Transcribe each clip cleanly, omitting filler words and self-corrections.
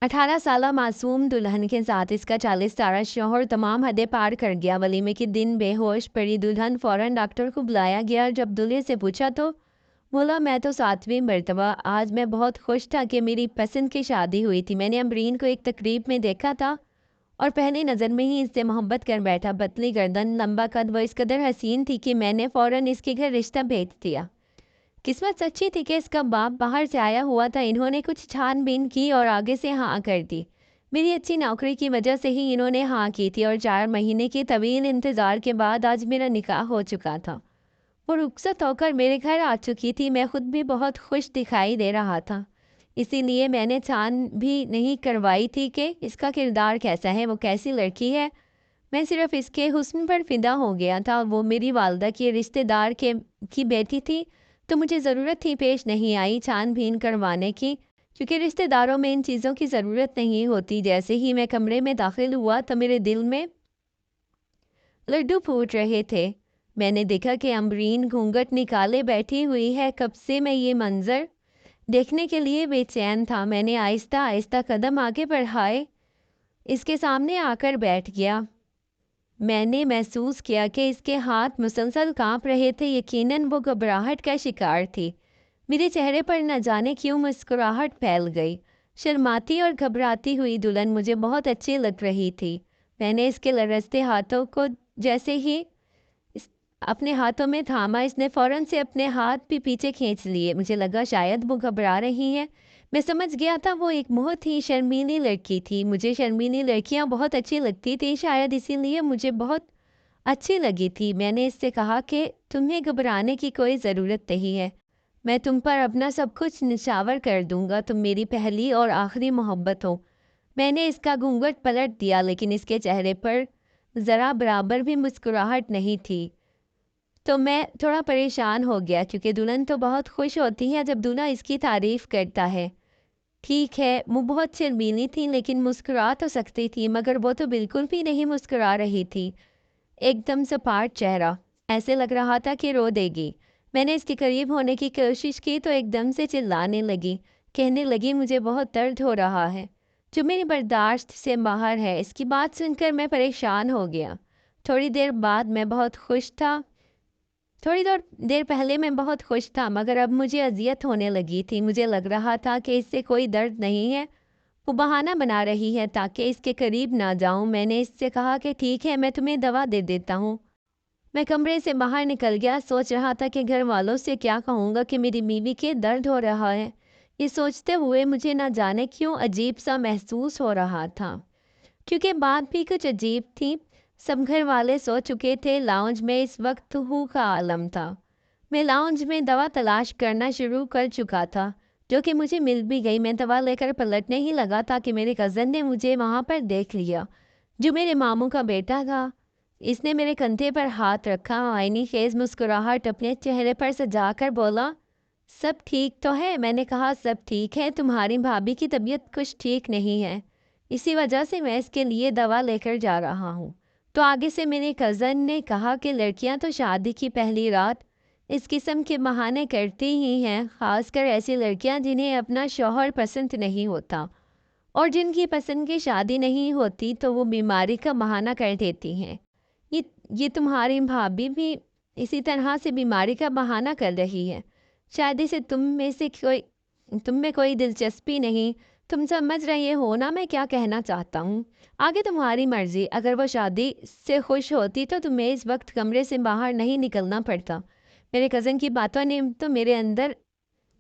18 साला मासूम दुल्हन के साथ इसका 40 साला शौहर तमाम हदें पार कर गया। वलीमे के दिन बेहोश पड़ी दुल्हन फौरन डॉक्टर को बुलाया गया। जब दूल्हे से पूछा तो बोला, मैं तो 7वीं मरतबा, आज मैं बहुत खुश था कि मेरी पसंद की शादी हुई थी। मैंने अमरीन को एक तकरीब में देखा था और पहली नज़र में ही इससे मोहब्बत कर बैठा। पतली गर्दन, लंबा कद, वो इस कदर हसीन थी कि मैंने फ़ौरन इसके घर रिश्ता भेज दिया। किस्मत सच्ची थी कि इसका बाप बाहर से आया हुआ था। इन्होंने कुछ छानबीन की और आगे से हाँ कर दी। मेरी अच्छी नौकरी की वजह से ही इन्होंने हाँ की थी और 4 महीने के तवील इंतज़ार के बाद आज मेरा निकाह हो चुका था। वो रुखसत होकर मेरे घर आ चुकी थी। मैं खुद भी बहुत खुश दिखाई दे रहा था, इसीलिए मैंने छान भी नहीं करवाई थी कि इसका किरदार कैसा है, वो कैसी लड़की है। मैं सिर्फ इसके हुस्न पर फिदा हो गया था। वो मेरी वालदा के रिश्तेदार के की बेटी थी, तो मुझे ज़रूरत ही पेश नहीं आई छानबीन करवाने की, क्योंकि रिश्तेदारों में इन चीज़ों की ज़रूरत नहीं होती। जैसे ही मैं कमरे में दाखिल हुआ तो मेरे दिल में लड्डू फूट रहे थे। मैंने देखा कि अमरीन घूंघट निकाले बैठी हुई है। कब से मैं ये मंज़र देखने के लिए बेचैन था। मैंने आहिस्ता आहिस्ता कदम आगे बढ़ाए, इसके सामने आकर बैठ गया। मैंने महसूस किया कि इसके हाथ मुसलसल कांप रहे थे। यकीनन वो घबराहट का शिकार थी। मेरे चेहरे पर न जाने क्यों मुस्कुराहट फैल गई। शर्माती और घबराती हुई दुल्हन मुझे बहुत अच्छी लग रही थी। मैंने इसके लरजते हाथों को जैसे ही अपने हाथों में थामा, इसने फ़ौरन से अपने हाथ भी पीछे खींच लिए। मुझे लगा शायद वो घबरा रही है। मैं समझ गया था वो एक बहुत ही शर्मीली लड़की थी। मुझे शर्मीली लड़कियां बहुत अच्छी लगती थी, शायद इसीलिए मुझे बहुत अच्छी लगी थी। मैंने इससे कहा कि तुम्हें घबराने की कोई ज़रूरत नहीं है, मैं तुम पर अपना सब कुछ निछावर कर दूंगा। तुम मेरी पहली और आखिरी मोहब्बत हो। मैंने इसका घूंघट पलट दिया, लेकिन इसके चेहरे पर ज़रा बराबर भी मुस्कुराहट नहीं थी। तो मैं थोड़ा परेशान हो गया, क्योंकि दुल्हन तो बहुत खुश होती है जब दूल्हा इसकी तारीफ़ करता है। ठीक है, वो बहुत शर्मीली थी, लेकिन मुस्कुरा तो सकती थी, मगर वो तो बिल्कुल भी नहीं मुस्कुरा रही थी। एकदम सपाट चेहरा, ऐसे लग रहा था कि रो देगी। मैंने इसके करीब होने की कोशिश की तो एकदम से चिल्लाने लगी, कहने लगी, मुझे बहुत दर्द हो रहा है जो मेरी बर्दाश्त से बाहर है। इसकी बात सुनकर मैं परेशान हो गया। थोड़ी देर बाद मैं बहुत खुश था थोड़ी देर पहले मैं बहुत खुश था, मगर अब मुझे अजियत होने लगी थी। मुझे लग रहा था कि इससे कोई दर्द नहीं है, वो बहाना बना रही है ताकि इसके करीब ना जाऊं। मैंने इससे कहा कि ठीक है, मैं तुम्हें दवा दे देता हूँ। मैं कमरे से बाहर निकल गया। सोच रहा था कि घर वालों से क्या कहूँगा कि मेरी बीवी के दर्द हो रहा है। ये सोचते हुए मुझे ना जाने क्यों अजीब सा महसूस हो रहा था, क्योंकि बात भी कुछ अजीब थी। सब घर वाले सो चुके थे। लाउंज में इस वक्त हू का आलम था। मैं लाउंज में दवा तलाश करना शुरू कर चुका था, जो कि मुझे मिल भी गई। मैं दवा लेकर पलटने ही लगा था कि मेरे कज़न ने मुझे वहाँ पर देख लिया, जो मेरे मामू का बेटा था। इसने मेरे कंधे पर हाथ रखा, आईनी खेज मुस्कुराहट अपने चेहरे पर सजा कर बोला, सब ठीक तो है? मैंने कहा, सब ठीक है, तुम्हारी भाभी की तबीयत कुछ ठीक नहीं है, इसी वजह से मैं इसके लिए दवा लेकर जा रहा हूँ। तो आगे से मेरे कज़न ने कहा कि लड़कियाँ तो शादी की पहली रात इस किस्म के बहाने करती ही हैं, ख़ासकर ऐसी लड़कियाँ जिन्हें अपना शौहर पसंद नहीं होता और जिनकी पसंद की शादी नहीं होती, तो वो बीमारी का बहाना कर देती हैं। ये ये तुम्हारी भाभी भी इसी तरह से बीमारी का बहाना कर रही है। शायद इसे तुम में कोई दिलचस्पी नहीं। तुम समझ रहे हो ना मैं क्या कहना चाहता हूँ। आगे तुम्हारी मर्जी। अगर वो शादी से खुश होती तो तुम्हें इस वक्त कमरे से बाहर नहीं निकलना पड़ता। मेरे कज़न की बातों ने तो मेरे अंदर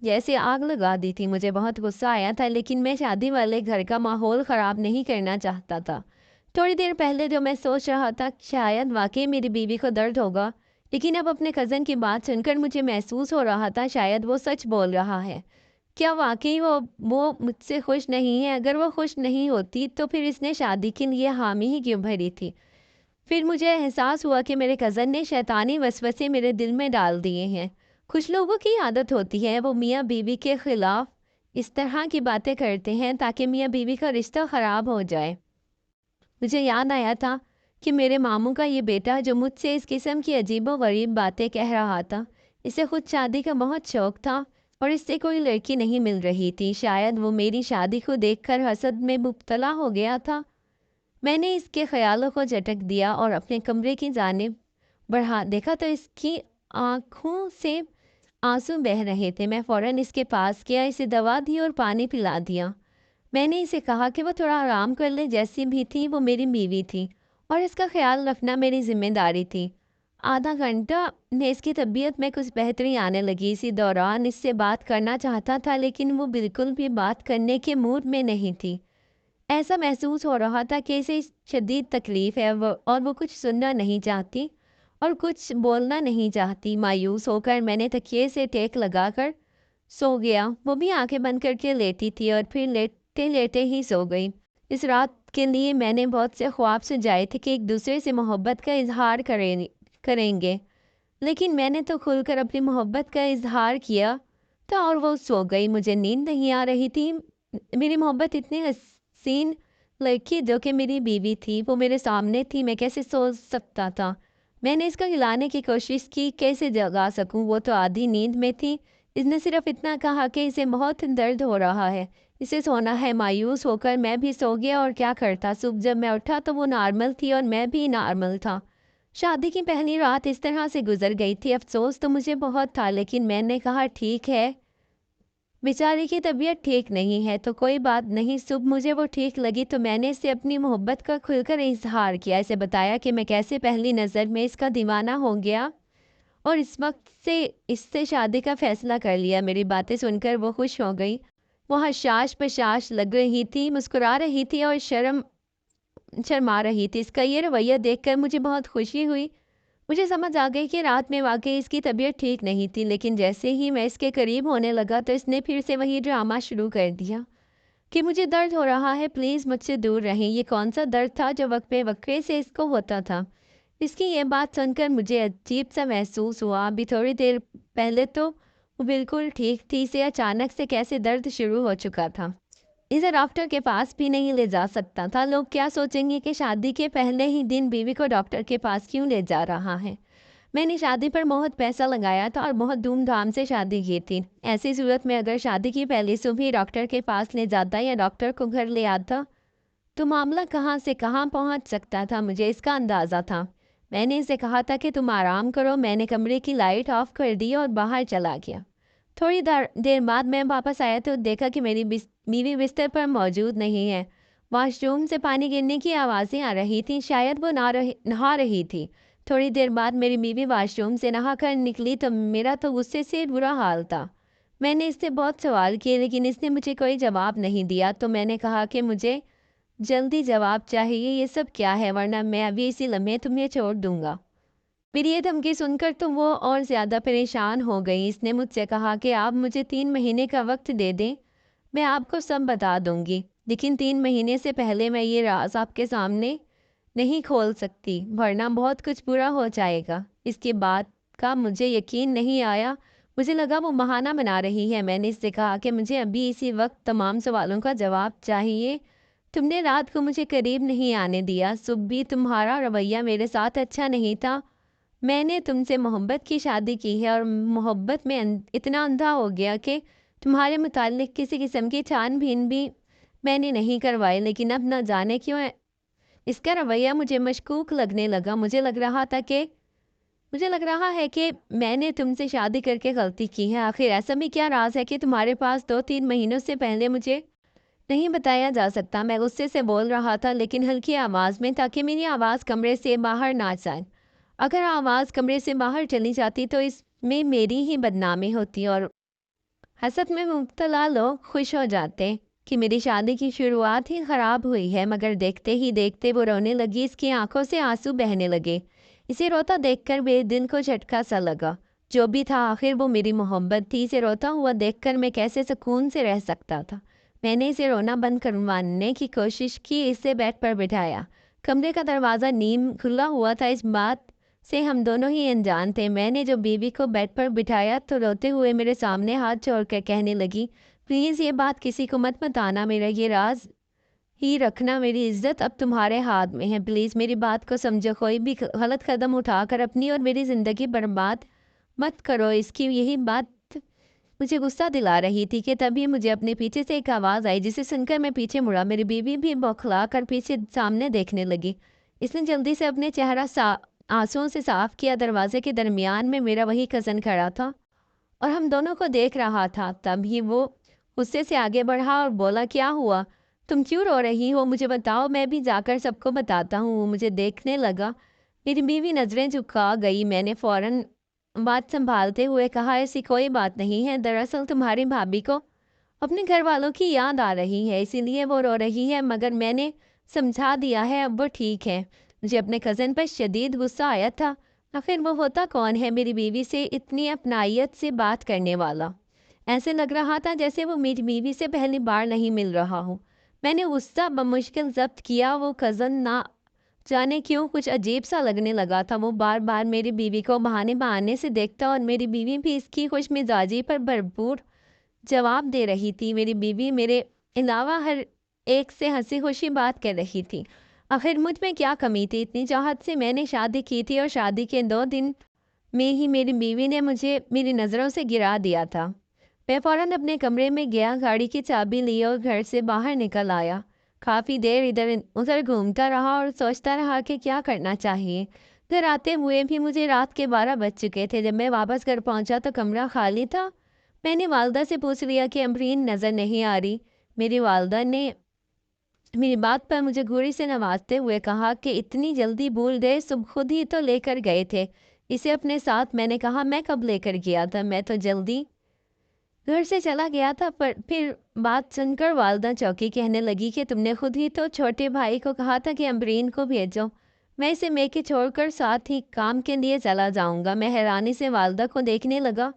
जैसे आग लगा दी थी। मुझे बहुत गुस्सा आया था, लेकिन मैं शादी वाले घर का माहौल ख़राब नहीं करना चाहता था। थोड़ी देर पहले जो मैं सोच रहा था शायद वाकई मेरी बीवी को दर्द होगा, लेकिन अब अपने कज़न की बात सुनकर मुझे महसूस हो रहा था शायद वो सच बोल रहा है। क्या वाकई वो मुझसे खुश नहीं है? अगर वो खुश नहीं होती तो फिर इसने शादी के लिए हामी ही क्यों भरी थी? फिर मुझे एहसास हुआ कि मेरे कज़न ने शैतानी वसवसे मेरे दिल में डाल दिए हैं। कुछ लोगों की आदत होती है, वो मियाँ बीवी के ख़िलाफ़ इस तरह की बातें करते हैं ताकि मियाँ बीवी का रिश्ता ख़राब हो जाए। मुझे याद आया था कि मेरे मामू का ये बेटा जो मुझसे इस किस्म की अजीबो गरीब बातें कह रहा था, इसे खुद शादी का बहुत शौक़ था اور اس سے کوئی لڑکی نہیں مل رہی تھی۔ شاید وہ میری شادی کو دیکھ کر حسد میں مبتلا ہو گیا تھا۔ میں نے اس کے خیالوں کو جھٹک دیا اور اپنے کمرے کی جانب بڑھا دیکھا تو اس کی آنکھوں سے آنسو بہہ رہے تھے۔ میں فوراً اس کے پاس گیا، اسے دوا دی اور پانی پلا دیا۔ میں نے اسے کہا کہ وہ تھوڑا آرام کر لے، جیسی بھی تھی وہ میری بیوی تھی اور اس کا خیال رکھنا میری ذمہ داری تھی۔ آدھا گھنٹہ میں اس کی طبیعت میں کچھ بہتری آنے لگی۔ اسی دوران اس سے بات کرنا چاہتا تھا لیکن وہ بالکل بھی بات کرنے کے موڈ میں نہیں تھی۔ ایسا محسوس ہو رہا تھا کہ اسے شدید تکلیف ہے اور وہ کچھ سننا نہیں چاہتی اور کچھ بولنا نہیں چاہتی۔ مایوس ہو کر میں نے تکیے سے ٹیک لگا کر سو گیا۔ وہ بھی آنکھیں بند کر کے لیٹی تھی اور پھر لیٹے لیٹے ہی سو گئی۔ اس رات کے لیے میں نے بہت سے خواب سجائے تھے کہ ایک دوسرے سے محبت کا اظہار کریں گے، لیکن میں نے تو کھل کر اپنی محبت کا اظہار کیا تھا اور وہ سو گئی۔ مجھے نیند نہیں آ رہی تھی۔ میری محبت اتنی حسین لڑکی جو کہ میری بیوی تھی وہ میرے سامنے تھی، میں کیسے سو سکتا تھا؟ میں نے اس کو ہلانے کی کوشش کی، کیسے جگا سکوں؟ وہ تو آدھی نیند میں تھی۔ اس نے صرف اتنا کہا کہ اسے بہت درد ہو رہا ہے، اسے سونا ہے۔ مایوس ہو کر میں بھی سو گیا اور کیا کرتا؟ صبح جب میں اٹھا تو وہ نارمل تھی اور میں بھی نارمل تھا۔ شادی کی پہلی رات اس طرح سے گزر گئی تھی۔ افسوس تو مجھے بہت تھا لیکن میں نے کہا ٹھیک ہے، بیچاری کی طبیعت ٹھیک نہیں ہے تو کوئی بات نہیں۔ صبح مجھے وہ ٹھیک لگی تو میں نے اسے اپنی محبت کا کھل کر اظہار کیا۔ اسے بتایا کہ میں کیسے پہلی نظر میں اس کا دیوانہ ہو گیا اور اس وقت سے اس سے شادی کا فیصلہ کر لیا۔ میری باتیں سن کر وہ خوش ہو گئی۔ وہ حشاش پشاش لگ رہی تھی، مسکرا رہی تھی اور شرما رہی تھی۔ اس کا یہ رویہ دیکھ کر مجھے بہت خوشی ہوئی۔ مجھے سمجھ آ گئی کہ رات میں واقعی اس کی طبیعت ٹھیک نہیں تھی، لیکن جیسے ہی میں اس کے قریب ہونے لگا تو اس نے پھر سے وہی ڈرامہ شروع کر دیا کہ مجھے درد ہو رہا ہے، پلیز مجھ سے دور رہیں۔ یہ کون سا درد تھا جو وقفے سے اس کو ہوتا تھا؟ اس کی یہ بات سن کر مجھے عجیب سا محسوس ہوا۔ ابھی تھوڑی دیر پہلے تو وہ بالکل ٹھیک تھی، اسے اچانک سے کیسے درد شروع ہو چکا تھا؟ اسے ڈاکٹر کے پاس بھی نہیں لے جا سکتا تھا۔ لوگ کیا سوچیں گے کہ شادی کے پہلے ہی دن بیوی کو ڈاکٹر کے پاس کیوں لے جا رہا ہے؟ میں نے شادی پر بہت پیسہ لگایا تھا اور بہت دھوم دھام سے شادی کی تھی۔ ایسی صورت میں اگر شادی کی پہلی صبح ہی ڈاکٹر کے پاس لے جاتا یا ڈاکٹر کو گھر لے آتا تو معاملہ کہاں سے کہاں پہنچ سکتا تھا، مجھے اس کا اندازہ تھا۔ میں نے اسے کہا تھا کہ تم آرام کرو۔ میں نے کمرے کی لائٹ آف کر دی اور باہر چلا گیا۔ تھوڑی دیر بعد میں واپس آیا تو دیکھا کہ میری بیوی بستر پر موجود نہیں ہے۔ واش روم سے پانی گرنے کی آوازیں آ رہی تھیں، شاید وہ نہا رہی تھی۔ تھوڑی دیر بعد میری بیوی واش روم سے نہا کر نکلی تو میرا تو غصے سے برا حال تھا۔ میں نے اس سے بہت سوال کیے لیکن اس نے مجھے کوئی جواب نہیں دیا، تو میں نے کہا کہ مجھے جلدی جواب چاہیے، یہ سب کیا ہے، ورنہ میں ابھی اسی لمحے تمہیں چھوڑ دوں گا۔ میری یہ دھمکی سن کر تو وہ اور زیادہ پریشان ہو گئی۔ اس نے مجھ سے کہا کہ آپ مجھے 3 مہینے کا وقت دے دیں، میں آپ کو سب بتا دوں گی، لیکن 3 مہینے سے پہلے میں یہ راز آپ کے سامنے نہیں کھول سکتی، ورنہ بہت کچھ برا ہو جائے گا۔ اس کی بات کا مجھے یقین نہیں آیا۔ مجھے لگا وہ بہانہ بنا رہی ہے۔ میں نے اس سے کہا کہ مجھے ابھی اسی وقت تمام سوالوں کا جواب چاہیے۔ تم نے رات کو مجھے قریب نہیں آنے دیا، صبح بھی تمہارا رویہ میرے ساتھ اچھا نہیں تھا۔ میں نے تم سے محبت کی شادی کی ہے اور محبت میں اتنا اندھا ہو گیا کہ تمہارے متعلق کسی قسم کی چھان بین بھی میں نے نہیں کروائی، لیکن اب نہ جانے کیوں اس کا رویہ مجھے مشکوک لگنے لگا۔ مجھے لگ رہا ہے کہ میں نے تم سے شادی کر کے غلطی کی ہے۔ آخر ایسا بھی کیا راز ہے کہ تمہارے پاس 2-3 مہینوں سے پہلے مجھے نہیں بتایا جا سکتا؟ میں غصے سے بول رہا تھا لیکن ہلکی آواز میں، تاکہ میری آواز کمرے سے باہر نہ جائے۔ اگر آواز کمرے سے باہر چلی جاتی تو اس میں میری ہی بدنامی ہوتی اور حسد میں مبتلا لوگ خوش ہو جاتے کہ میری شادی کی شروعات ہی خراب ہوئی ہے۔ مگر دیکھتے ہی دیکھتے وہ رونے لگی، اس کی آنکھوں سے آنسو بہنے لگے۔ اسے روتا دیکھ کر میرے دل کو جھٹکا سا لگا۔ جو بھی تھا آخر وہ میری محبت تھی۔ اسے روتا ہوا دیکھ کر میں کیسے سکون سے رہ سکتا تھا؟ میں نے اسے رونا بند کروانے کی کوشش کی، اسے بیڈ پر بٹھایا۔ کمرے کا دروازہ نیم کھلا ہوا تھا، اس بات سے ہم دونوں ہی انجان تھے۔ میں نے جو بیوی کو بیڈ پر بٹھایا تو روتے ہوئے میرے سامنے ہاتھ جوڑ کر کہنے لگی، پلیز یہ بات کسی کو مت بتانا، میرا یہ راز ہی رکھنا، میری عزت اب تمہارے ہاتھ میں ہے، پلیز میری بات کو سمجھو، کوئی بھی غلط قدم اٹھا کر اپنی اور میری زندگی برباد مت کرو۔ اس کی یہی بات मुझे गुस्सा दिला रही थी कि तभी मुझे अपने पीछे से एक आवाज़ आई, जिसे सुनकर मैं पीछे मुड़ा। मेरी बीवी भी बौखला कर पीछे सामने देखने लगी। इसने जल्दी से अपने चेहरा आंसुओं से साफ किया। दरवाजे के दरमियान में मेरा वही कज़न खड़ा था और हम दोनों को देख रहा था। तभी वो गुस्से से आगे बढ़ा और बोला, क्या हुआ, तुम क्यों रो रही हो, मुझे बताओ, मैं भी जाकर सबको बताता हूँ। वो मुझे देखने लगा। मेरी बीवी नज़रें झुका गई। मैंने फौरन बात संभालते हुए कहा, ऐसी कोई बात नहीं है, दरअसल तुम्हारी भाभी को अपने घर वालों की याद आ रही है, इसीलिए वो रो रही है, मगर मैंने समझा दिया है, अब वो ठीक है। मुझे अपने कज़न पर शदीद गुस्सा आया था। आखिर वो होता कौन है मेरी बीवी से इतनी अपनायत से बात करने वाला। ऐसे लग रहा था जैसे वो मेरी बीवी से पहली बार नहीं मिल रहा हो। मैंने गुस्सा बमुश्किल जब्त किया। वो कज़न ना जाने क्यों कुछ अजीब सा लगने लगा था। वो बार बार मेरी बीवी को बहाने से देखता और मेरी बीवी भी इसकी खुश मिजाजी पर भरपूर जवाब दे रही थी। मेरी बीवी मेरे अलावा हर एक से हंसी खुशी बात कर रही थी। आखिर मुझ में क्या कमी थी, इतनी चाहत से मैंने शादी की थी और शादी के 2 दिन में ही मेरी बीवी ने मुझे मेरी नज़रों से गिरा दिया था। मैं फ़ौरन अपने कमरे में गया, गाड़ी की चाबी ली और घर से बाहर निकल आया। काफ़ी देर इधर उधर घूमता रहा और सोचता रहा कि क्या करना चाहिए। घर आते हुए भी मुझे रात के 12 बज चुके थे। जब मैं वापस घर पहुंचा तो कमरा खाली था। मैंने वालदा से पूछ लिया कि अमरीन नज़र नहीं आ रही। मेरी वालदा ने मेरी बात पर मुझे घूरी से नवाजते हुए कहा कि इतनी जल्दी भूल गए, सुबह खुद ही तो लेकर गए थे इसे अपने साथ। मैंने कहा, मैं कब लेकर गया था, मैं तो जल्दी घर से चला गया था। पर फिर बात सुनकर वालदा चौंकी, कहने लगी कि तुमने खुद ही तो छोटे भाई को कहा था कि अमरीन को भेजो, मैं इसे मेके छोड़कर साथ ही काम के लिए चला जाऊंगा। मैं हैरानी से वालदा को देखने लगा।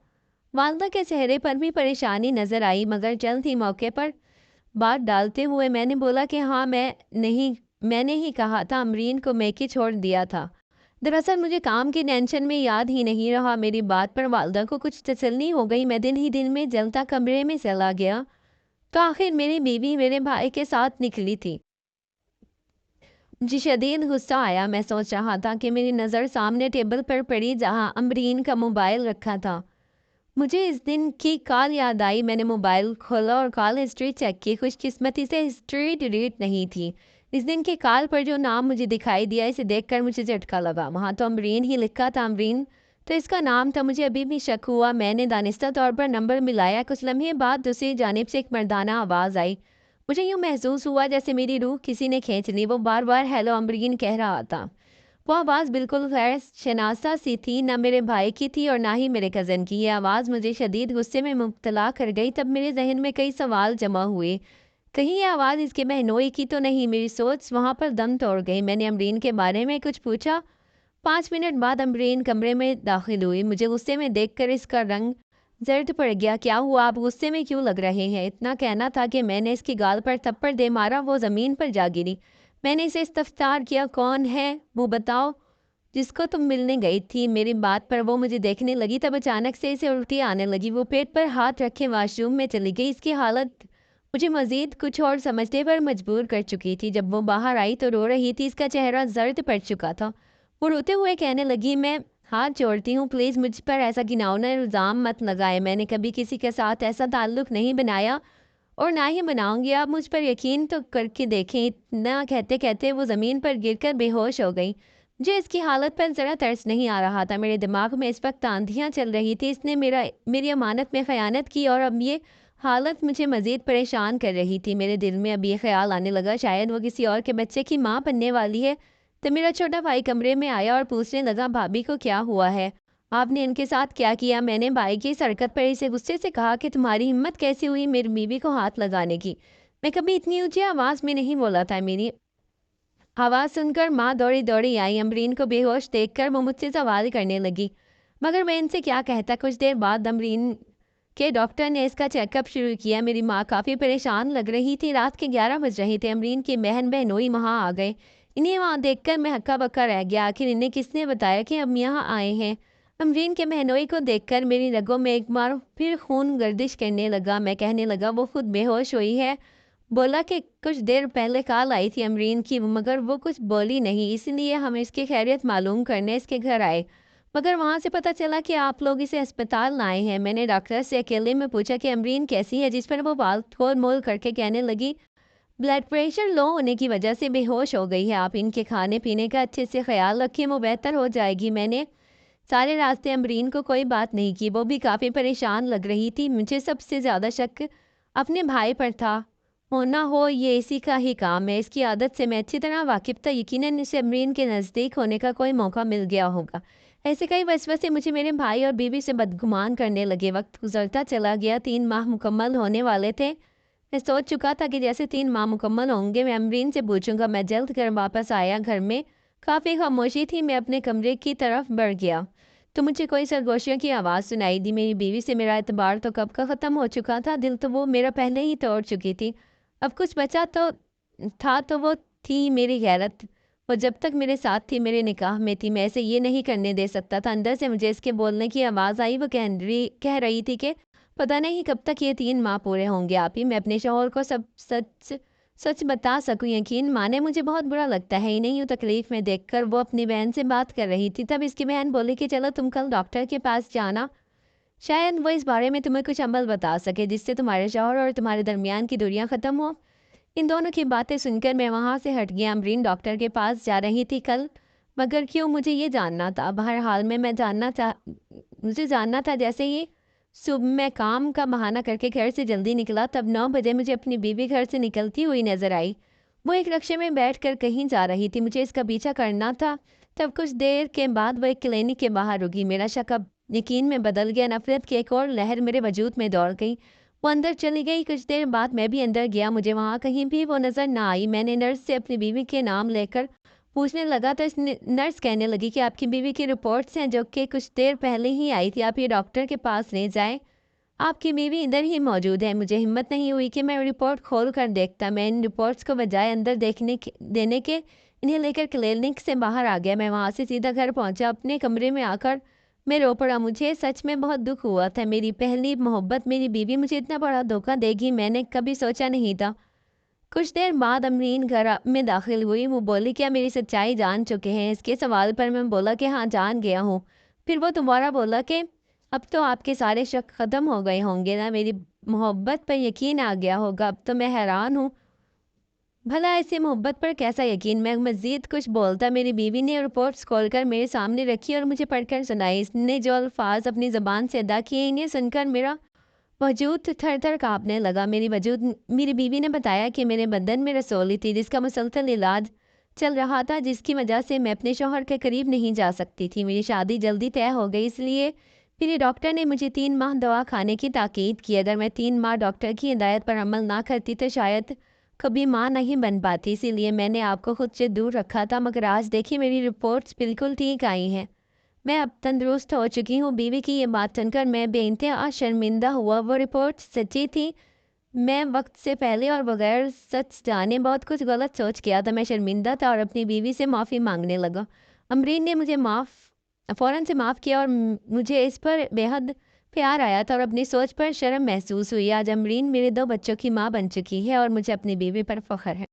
वालदा के चेहरे पर भी परेशानी नजर आई, मगर जल्द ही मौके पर बात डालते हुए मैंने बोला कि हाँ, मैंने ही कहा था, अमरीन को मेके छोड़ दिया था। दरअसल मुझे काम की टेंशन में याद ही नहीं रहा। मेरी बात पर वालदा को कुछ तसल्ली हो गई। मैं दिन ही दिन में जलता कमरे में चला गया तो आखिर मेरी बीवी मेरे भाई के साथ निकली थी। मुझे शदीद गुस्सा आया। मैं सोच रहा था कि मेरी नज़र सामने टेबल पर पड़ी जहां अमरीन का मोबाइल रखा था। मुझे इस दिन की कॉल याद आई। मैंने मोबाइल खोला और कॉल हिस्ट्री चेक की। खुशकिस्मती से हिस्ट्री डिलीट नहीं थी। इस दिन के कॉल पर जो नाम मुझे दिखाई दिया, इसे देखकर मुझे झटका लगा। वहाँ तो अमरीन ही लिखा था। अमरीन तो इसका नाम था। मुझे अभी भी शक हुआ। मैंने दानिस्ता तौर पर नंबर मिलाया। कुछ लम्हे बाद दूसरी जानिब से एक मर्दाना आवाज़ आई। मुझे यूँ महसूस हुआ जैसे मेरी रूह किसी ने खींच ली। वो बार बार हेलो अमरीन कह रहा था। वो आवाज़ बिल्कुल गैर शनासा सी थी, ना मेरे भाई की थी और ना ही मेरे कज़न की। ये आवाज़ मुझे शदीद गुस्से में मुब्तला कर गई। तब मेरे जहन में कई सवाल जमा हुए। कहीं ये आवाज़ इसके बहनोई की तो नहीं। मेरी सोच वहाँ पर दम तोड़ गई। मैंने अमरीन के बारे में कुछ पूछा। 5 मिनट बाद अमरीन कमरे में दाखिल हुई। मुझे गुस्से में देखकर इसका रंग जर्द पड़ गया। क्या हुआ, आप गुस्से में क्यों लग रहे हैं? इतना कहना था कि मैंने इसकी गाल पर थप्पड़ दे मारा। वो ज़मीन पर जा गिरी। मैंने इसे इस्तफसार किया, कौन है वो बताओ जिसको तुम मिलने गई थी? मेरी बात पर वो मुझे देखने लगी। तब अचानक से इसे उल्टी आने लगी। वो पेट पर हाथ रखे वॉशरूम में चली गई। इसकी हालत मुझे मज़ीद कुछ और समझने पर मजबूर कर चुकी थी। जब वो बाहर आई तो रो रही थी। इसका चेहरा जर्द पड़ चुका था। वो रोते हुए कहने लगी, मैं हाथ जोड़ती हूँ, प्लीज़ मुझ पर ऐसा घिनौना इल्ज़ाम मत लगाए। मैंने कभी किसी के साथ ऐसा ताल्लुक़ नहीं बनाया और ना ही बनाऊंगी। आप मुझ पर यकीन तो करके देखें। इतना कहते कहते वो ज़मीन पर गिरकर बेहोश हो गई। मुझे इसकी हालत पर ज़रा तरस नहीं आ रहा था। मेरे दिमाग में इस वक्त आंधियाँ चल रही थी। इसने मेरी अमानत में ख़यानत की और अब ये हालत मुझे मज़ीद परेशान कर रही थी। मेरे दिल में अब ये ख्याल आने लगा, शायद वो किसी और के बच्चे की माँ बनने वाली है। तो मेरा छोटा भाई कमरे में आया और पूछने लगा, भाभी को क्या हुआ है, आपने इनके साथ क्या किया? मैंने भाई की इस हरकत पर इसे गुस्से से कहा कि तुम्हारी हिम्मत कैसी हुई मेरी बीवी को हाथ लगाने की? मैं कभी इतनी ऊंची आवाज़ में नहीं बोला था। मेरी आवाज़ सुनकर माँ दौड़ी दौड़ी आई। अमरीन को बेहोश देखकर वो मुझसे सवाल करने लगी, मगर मैं इनसे क्या कहता। कुछ देर बाद अमरीन के डॉक्टर ने इसका चेकअप शुरू किया। मेरी माँ काफ़ी परेशान लग रही थी। रात के 11 बज रहे थे। अमरीन के बहन बहनोई वहाँ आ गए। इन्हें वहाँ देखकर मैं हक्का बक्का रह गया। आखिर इन्हें किसने बताया कि हम यहाँ आए हैं? अमरीन के बहनोई को देखकर मेरी रगों में एक बार फिर खून गर्दिश करने लगा। मैं कहने लगा, वो खुद बेहोश हुई है। बोला कि कुछ देर पहले कॉल आई थी अमरीन की, मगर वो कुछ बोली नहीं, इसलिए हम इसकी खैरियत मालूम करने इसके घर आए। मगर वहाँ से पता चला कि आप लोग इसे अस्पताल लाए हैं। मैंने डॉक्टर से अकेले में पूछा कि अमरीन कैसी है, जिस पर वो बाल गोल मोल करके कहने लगी, ब्लड प्रेशर लो होने की वजह से बेहोश हो गई है। आप इनके खाने पीने का अच्छे से ख्याल रखिए, वो बेहतर हो जाएगी। मैंने सारे रास्ते अमरीन को कोई बात नहीं की, वो भी काफ़ी परेशान लग रही थी। मुझे सबसे ज़्यादा शक अपने भाई पर था। हो ना हो ये इसी का ही काम है, इसकी आदत से मैं अच्छी तरह वाकिफ था। यकीनन इसे अमरीन के नज़दीक होने का कोई मौका मिल गया होगा। ऐसे कई वसवसे मुझे मेरे भाई और बीवी से बदगुमान करने लगे। वक्त गुजरता चला गया, 3 माह मुकम्मल होने वाले थे। मैं सोच चुका था कि जैसे 3 माह मुकम्मल होंगे मैं अमरीन से पूछूंगा। मैं जल्द घर वापस आया। घर में काफ़ी खामोशी थी। मैं अपने कमरे की तरफ बढ़ गया तो मुझे कोई सरगोशियों की आवाज़ सुनाई दी। मेरी बीवी से मेरा एतबार तो कब का ख़त्म हो चुका था, दिल तो वो मेरा पहले ही तोड़ चुकी थी। अब कुछ बचा तो था तो वो थी मेरी गैरत। वो जब तक मेरे साथ थी, मेरे निकाह में थी, मैं इसे ये नहीं करने दे सकता था। अंदर से मुझे इसके बोलने की आवाज़ आई। वो कह रही थी कि पता नहीं कब तक ये 3 माह पूरे होंगे। आप ही मैं अपने शौहर को सब सच सच बता सकूं। यकीन माने मुझे बहुत बुरा लगता है इन्हें यूँ तकलीफ़ में देखकर। वो अपनी बहन से बात कर रही थी, तब इसकी बहन बोली कि चलो तुम कल डॉक्टर के पास जाना, शायद वो इस बारे में तुम्हें कुछ अमल बता सके जिससे तुम्हारे शौहर और तुम्हारे दरमियान की दूरियां ख़त्म हो। इन दोनों की बातें सुनकर मैं वहाँ से हट गया। अमरीन डॉक्टर के पास जा रही थी कल, मगर क्यों मुझे ये जानना था। बहरहाल में मैं मुझे जानना था। जैसे ही सुबह मैं काम का बहाना करके घर से जल्दी निकला, तब 9 बजे मुझे अपनी बीवी घर से निकलती हुई नजर आई। वो एक रिक्शे में बैठकर कहीं जा रही थी। मुझे इसका पीछा करना था। तब कुछ देर के बाद वो एक क्लिनिक के बाहर रुकी। मेरा शक अब यकीन में बदल गया। नफरत की एक और लहर मेरे वजूद में दौड़ गई। वो अंदर चली गई। कुछ देर बाद मैं भी अंदर गया। मुझे वहाँ कहीं भी वो नज़र ना आई। मैंने नर्स से अपनी बीवी के नाम लेकर पूछने लगा तो नर्स कहने लगी कि आपकी बीवी की रिपोर्ट्स हैं जो कि कुछ देर पहले ही आई थी, आप ये डॉक्टर के पास ले जाएं। आपकी बीवी इधर ही मौजूद है। मुझे हिम्मत नहीं हुई कि मैं रिपोर्ट खोल कर देखता। मैं इन रिपोर्ट्स को बजाय अंदर देने के इन्हें लेकर क्लिनिक से बाहर आ गया। मैं वहाँ से सीधा घर पहुँचा। अपने कमरे में आकर मैं रो पड़ा। मुझे सच में बहुत दुख हुआ था। मेरी पहली मोहब्बत, मेरी बीवी मुझे इतना बड़ा धोखा देगी मैंने कभी सोचा नहीं था। कुछ देर बाद अमरीन में दाखिल हुई। वो बोली क्या मेरी सच्चाई जान चुके हैं? इसके सवाल पर मैं बोला कि हाँ जान गया हूँ। फिर वो दोबारा बोला कि अब तो आपके सारे शक ख़त्म हो गए होंगे ना, मेरी मोहब्बत पर यकीन आ गया होगा। अब तो मैं हैरान हूँ, भला ऐसी मोहब्बत पर कैसा यकीन। मैं मज़ीद कुछ बोलता, मेरी बीवी ने रिपोर्ट्स खोलकर मेरे सामने रखी और मुझे पढ़कर सुनाई। इसने जो अल्फाज अपनी ज़बान से अदा किए, इन्हें सुनकर मेरा वजूद थर थर काँपने लगा। मेरी बीवी ने बताया कि मेरे बदन में रसौली थी जिसका मुसलसल इलाज चल रहा था, जिसकी वजह से मैं अपने शौहर के करीब नहीं जा सकती थी। मेरी शादी जल्दी तय हो गई, इसलिए फिर डॉक्टर ने मुझे 3 माह दवा खाने की ताकीद की। अगर मैं 3 माह डॉक्टर की हिदायत पर अमल ना करती तो शायद कभी माँ नहीं बन पाती। इसीलिए मैंने आपको खुद से दूर रखा था। मगर आज देखिए मेरी रिपोर्ट्स बिल्कुल ठीक आई हैं। मैं अब तंदुरुस्त हो चुकी हूँ। बीवी की ये बात सुनकर मैं बेइंतहा शर्मिंदा हुआ। वो रिपोर्ट सच्ची थी। मैं वक्त से पहले और बगैर सच जाने बहुत कुछ गलत सोच किया था। मैं शर्मिंदा था और अपनी बीवी से माफ़ी मांगने लगा। अमरीन ने मुझे फ़ौरन से माफ़ किया और मुझे इस पर बेहद प्यार आया था और अपनी सोच पर शर्म महसूस हुई। आज अमरीन मेरे 2 बच्चों की माँ बन चुकी है और मुझे अपनी बीवी पर फ़ख्र है।